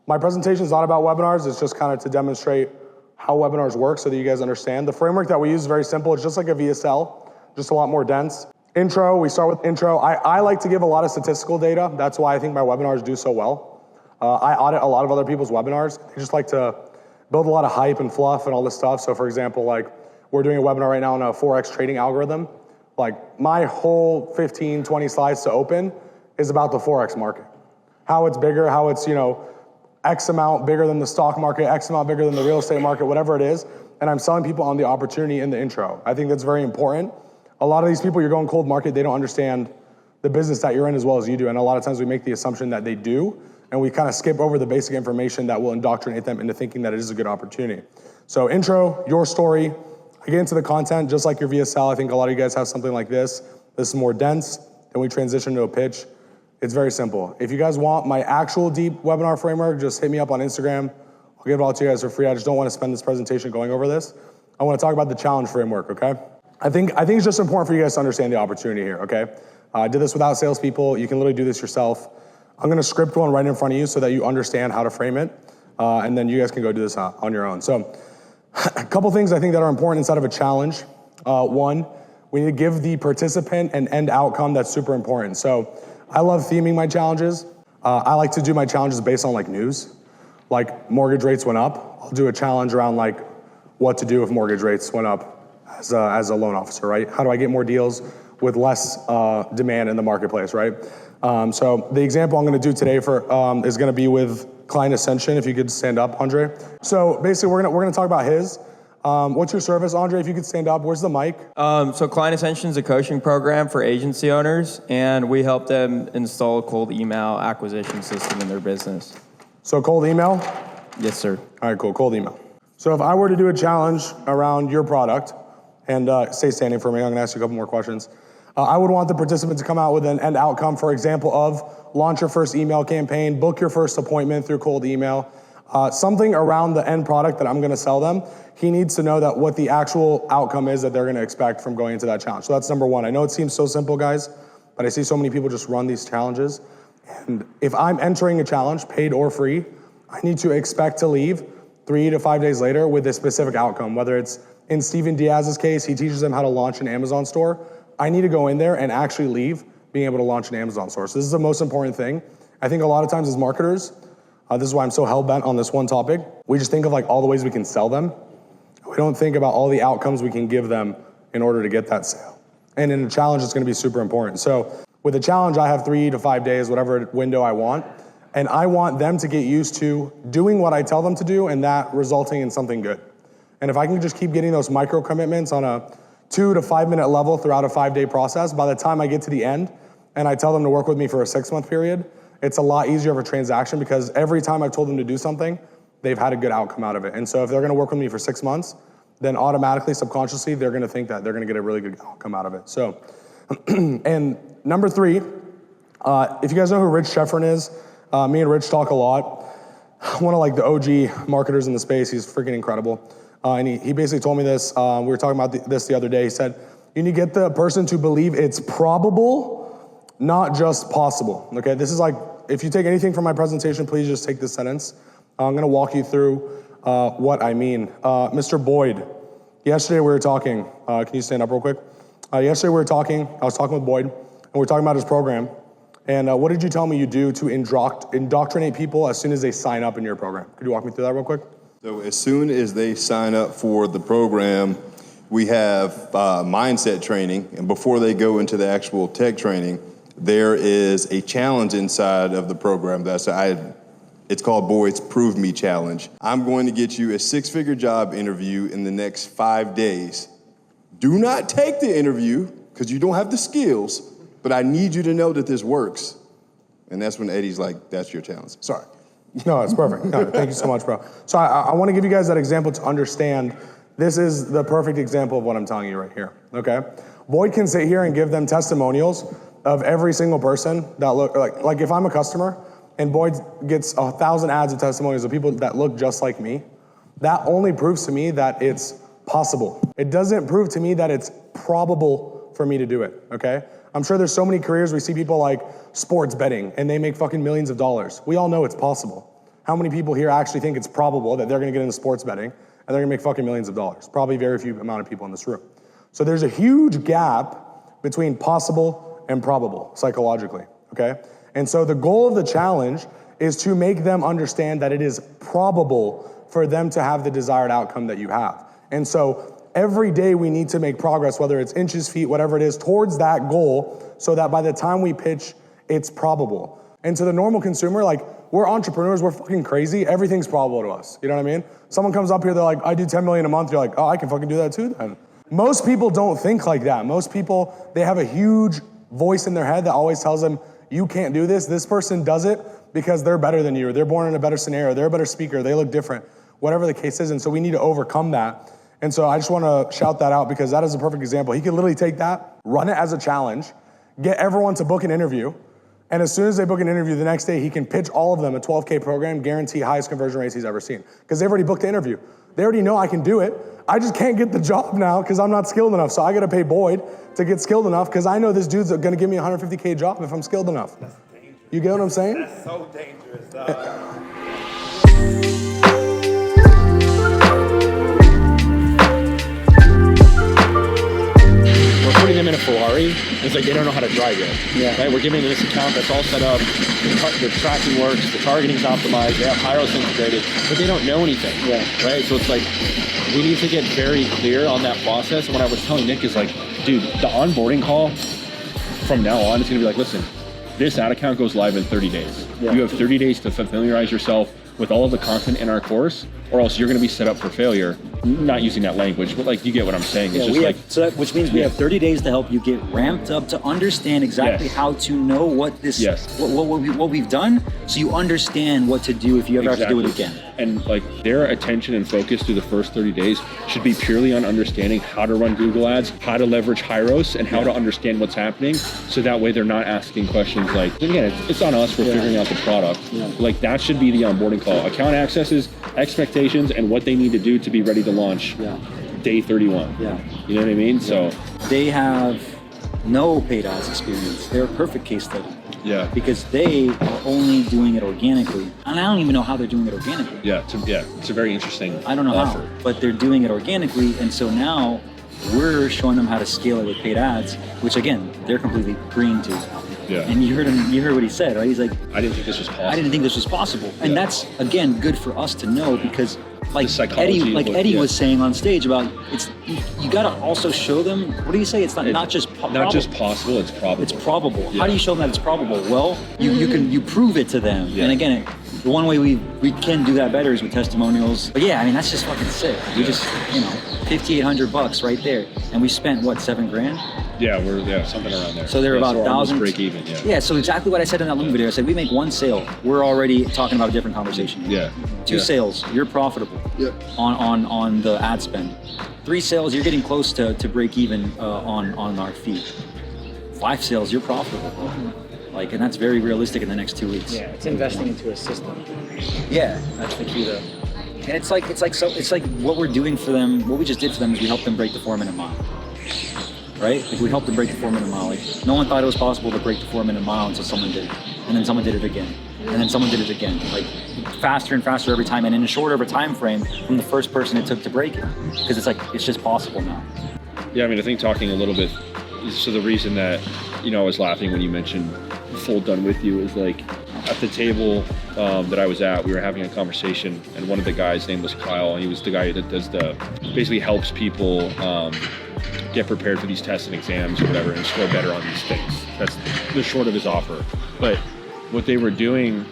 My presentation is not about webinars, it's just kind of to demonstrate how webinars work so that you guys understand. The framework that we use is very simple, it's just like a VSL, just a lot more dense. Intro, we start with intro. I like to give a lot of statistical data, that's why I think my webinars do so well. I audit a lot of other people's webinars, they just like to build a lot of hype and fluff and all this stuff. So for example, like we're doing a webinar right now on a Forex trading algorithm. Like my whole 15, 20 slides to open is about the Forex market. How it's bigger, how it's, X amount bigger than the stock market, X amount bigger than the real estate market, whatever it is. And I'm selling people on the opportunity in the intro. I think that's very important. A lot of these people, you're going cold market, they don't understand the business that you're in as well as you do. And a lot of times we make the assumption that they do, and we kind of skip over the basic information that will indoctrinate them into thinking that it is a good opportunity. So intro, your story, I get into the content, just like your VSL. I think a lot of you guys have something like this. This is more dense. Then we transition to a pitch. It's very simple. If you guys want my actual deep webinar framework, just hit me up on Instagram. I'll give it all to you guys for free. I just don't want to spend this presentation going over this. I want to talk about the challenge framework, okay? I think it's just important for you guys to understand the opportunity here, okay? I did this without salespeople. You can literally do this yourself. I'm going to script one right in front of you so that you understand how to frame it, and then you guys can go do this on your own. So a couple things I think that are important inside of a challenge. One, we need to give the participant an end outcome that's super important. So I love theming my challenges. I like to do my challenges based on like news. Like mortgage rates went up. I'll do a challenge around like what to do if mortgage rates went up as a loan officer, right? How do I get more deals with less demand in the marketplace, right? So the example I'm going to do today is going to be with Client Ascension. If you could stand up, Andre. So basically, we're going to talk about his. What's your service, Andre? If you could stand up, where's the mic? So Client Ascension is a coaching program for agency owners, and we help them install a cold email acquisition system in their business. So cold email? Yes, sir. All right, cool. Cold email. So if I were to do a challenge around your product, and stay standing for me, I'm going to ask you a couple more questions. I would want the participant to come out with an end outcome, for example, of launch your first email campaign, book your first appointment through cold email, something around the end product that I'm going to sell them. He needs to know that what the actual outcome is that they're going to expect from going into that challenge. So that's number one. I know it seems so simple, guys, but I see so many people just run these challenges. And if I'm entering a challenge, paid or free, I need to expect to leave 3 to 5 days later with a specific outcome. Whether it's in Steven Diaz's case, he teaches them how to launch an Amazon store. I need to go in there and actually leave being able to launch an Amazon store. So this is the most important thing. I think a lot of times as marketers, this is why I'm so hell-bent on this one topic. We just think of like all the ways we can sell them. We don't think about all the outcomes we can give them in order to get that sale. And in a challenge, it's going to be super important. So with a challenge, I have 3 to 5 days, whatever window I want. And I want them to get used to doing what I tell them to do and that resulting in something good. And if I can just keep getting those micro commitments on a 2 to 5 minute level throughout a 5-day process, by the time I get to the end and I tell them to work with me for a 6-month period, it's a lot easier of a transaction because every time I've told them to do something, they've had a good outcome out of it. And so if they're going to work with me for 6 months, then automatically, subconsciously, they're going to think that they're going to get a really good outcome out of it. So, and number 3, if you guys know who Rich Sheffrin is, me and Rich talk a lot. One of like the OG marketers in the space. He's freaking incredible. And he basically told me this. We were talking about this the other day. He said, you need to get the person to believe it's probable, not just possible. Okay, this is like, if you take anything from my presentation, please just take this sentence. I'm going to walk you through what I mean. Mr. Boyd, yesterday we were talking. Can you stand up real quick? Yesterday we were talking. I was talking with Boyd, and we were talking about his program. And what did you tell me you do to indoctrinate people as soon as they sign up in your program? Could you walk me through that real quick? So as soon as they sign up for the program, we have mindset training. And before they go into the actual tech training, there is a challenge inside of the program. It's called Boyd's Prove Me Challenge. I'm going to get you a 6-figure job interview in the next 5 days. Do not take the interview because you don't have the skills, but I need you to know that this works. And that's when Eddie's like, that's your challenge. Sorry. No, it's perfect. No, thank you so much, bro. So I want to give you guys that example to understand this is the perfect example of what I'm telling you right here, okay? Boyd can sit here and give them testimonials of every single person that look like if I'm a customer, and Boyd gets 1,000 ads and testimonials of people that look just like me, that only proves to me that it's possible. It doesn't prove to me that it's probable for me to do it, okay? I'm sure there's so many careers we see people like sports betting and they make fucking millions of dollars. We all know it's possible. How many people here actually think it's probable that they're gonna get into sports betting and they're gonna make fucking millions of dollars? Probably very few amount of people in this room. So there's a huge gap between possible and probable psychologically, okay? And so the goal of the challenge is to make them understand that it is probable for them to have the desired outcome that you have. And so every day we need to make progress, whether it's inches, feet, whatever it is, towards that goal so that by the time we pitch, it's probable. And to the normal consumer, like, we're entrepreneurs, we're fucking crazy, everything's probable to us, you know what I mean? Someone comes up here, they're like, I do 10 million a month, you're like, oh, I can fucking do that too then. Most people don't think like that. Most people, they have a huge voice in their head that always tells them, you can't do this. This person does it because they're better than you, or they're born in a better scenario, they're a better speaker, they look different, whatever the case is. And so we need to overcome that. And so I just want to shout that out because that is a perfect example. He can literally take that, run it as a challenge, get everyone to book an interview, and as soon as they book an interview the next day, he can pitch all of them a 12K program, guarantee highest conversion rates he's ever seen. Because they've already booked the interview. They already know I can do it. I just can't get the job now because I'm not skilled enough. So I got to pay Boyd to get skilled enough because I know this dude's going to give me a $150K job if I'm skilled enough. You get what I'm saying? That's so dangerous, We're putting them in a Ferrari. It's like they don't know how to drive yet. Yeah. Right? We're giving them this account that's all set up. The tracking works. The targeting's optimized. They have Hyros integrated, but they don't know anything. Yeah. Right? So it's like we need to get very clear on that process. And what I was telling Nick is like, dude, the onboarding call from now on is going to be like, listen, this ad account goes live in 30 days. Yeah. You have 30 days to familiarize yourself with all of the content in our course, or else you're going to be set up for failure. Not using that language, but like you get what I'm saying. It's just like, which means we have 30 days to help you get ramped up to understand exactly how to know what this, what we've done, so you understand what to do if you ever have to do it again. And like their attention and focus through the first 30 days should be purely on understanding how to run Google Ads, how to leverage Hyros, and how to understand what's happening, so that way they're not asking questions like, again, it's on us for figuring out the product. Like that should be the onboarding call. Account accesses, expectations, and what they need to do to be ready to launch day 31. You know what I mean? So they have no paid ads experience. They're a perfect case study. Because they are only doing it organically. And I don't even know how they're doing it organically. It's a very interesting I don't know offer. how, but they're doing it organically. And so now we're showing them how to scale it with paid ads, which again, they're completely green to. And you heard what he said, right? He's like, I didn't think this was possible. I didn't think this was possible. And that's, again, good for us to know because like Eddie was saying on stage about you got to also show them, what do you say? It's not just possible, it's probable. It's probable. How do you show them that it's probable? Well, you prove it to them. And again, the one way we can do that better is with testimonials. But yeah, I mean, that's just fucking sick. We just, $5,800 right there. And we spent what, $7,000? We're something around there. So they're about 1,000. Break even. Yeah. So exactly what I said in that Loom video. I said we make one sale, we're already talking about a different conversation. 2 sales, you're profitable. On the ad spend. 3 sales, you're getting close to break even on our fee. 5 sales, you're profitable. And that's very realistic in the next 2 weeks. Yeah, it's investing into a system. Yeah, that's the key though. And it's like what we're doing for them. What we just did for them is we helped them break the 4-minute mile. Right? Like we helped them break the 4-minute mile. Like no one thought it was possible to break the 4-minute mile until someone did it. And then someone did it again. And then someone did it again. Like faster and faster every time, and in a shorter of a time frame from the first person it took to break it. Because it's just possible now. Yeah, I mean, I think talking a little bit, so the reason that, I was laughing when you mentioned full done with you is like at the table that I was at, we were having a conversation, and one of the guys' name was Kyle, and he was the guy that does basically helps people get prepared for these tests and exams or whatever and score better on these things. That's the short of his offer. But what they were doing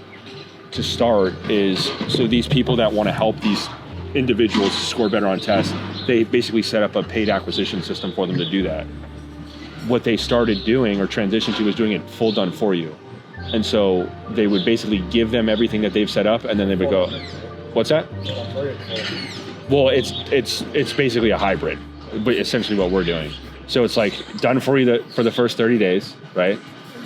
to start is, so these people that want to help these individuals score better on tests, they basically set up a paid acquisition system for them to do that. What they started doing or transitioned to was doing it full done for you. And so they would basically give them everything that they've set up, and then they would go, what's that? Well, it's basically a hybrid, but essentially what we're doing. So it's like done for you for the first 30 days, right?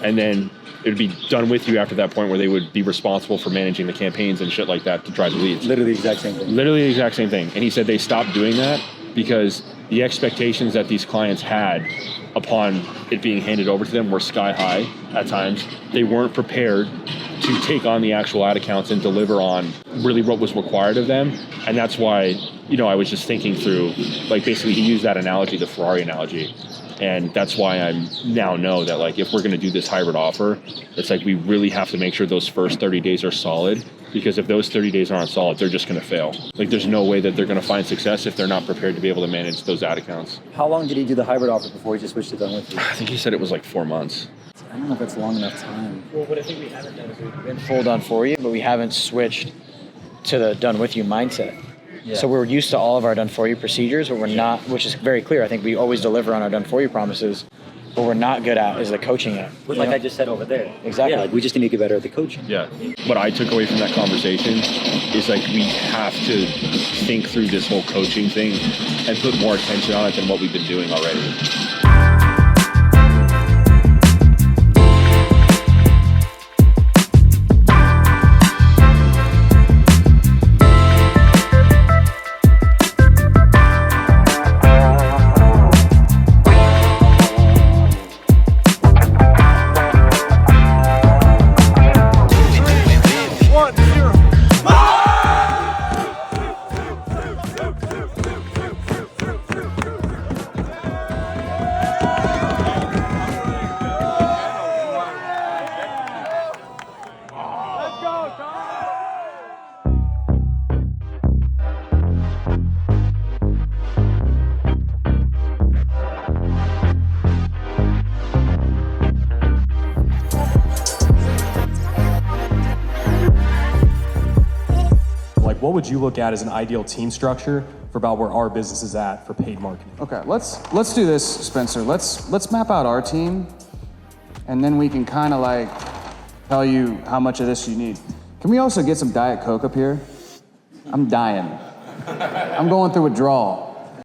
and then it would be done with you after that point where they would be responsible for managing the campaigns and shit like that to drive the leads. Literally the exact same thing. Literally the exact same thing. And he said they stopped doing that because the expectations that these clients had upon it being handed over to them were sky high at times. They weren't prepared to take on the actual ad accounts and deliver on really what was required of them. And that's why, I was just thinking through, like, basically he used that analogy, the Ferrari analogy. And that's why I now know that, like, if we're going to do this hybrid offer, it's like we really have to make sure those first 30 days are solid, because if those 30 days aren't solid, they're just going to fail. Like, there's no way that they're going to find success if they're not prepared to be able to manage those ad accounts. How long did he do the hybrid offer before he just switched to done with you? I think he said it was like 4 months. I don't know if that's long enough time. Well, what I think we haven't done is we've been full done for you, but we haven't switched to the done with you mindset. Yeah. So we're used to all of our done for you procedures, but we're not, which is very clear. I think we always deliver on our done for you promises. What we're not good at is the coaching it. Like I just said over there. Exactly. Yeah, like we just need to get better at the coaching. Yeah. What I took away from that conversation is, like, we have to think through this whole coaching thing and put more attention on it than what we've been doing already. What would you look at as an ideal team structure for about where our business is at for paid marketing? Okay, let's do this, Spencer. Let's map out our team, and then we can kind of like tell you how much of this you need. Can we also get some Diet Coke up here? I'm dying. I'm going through withdrawal.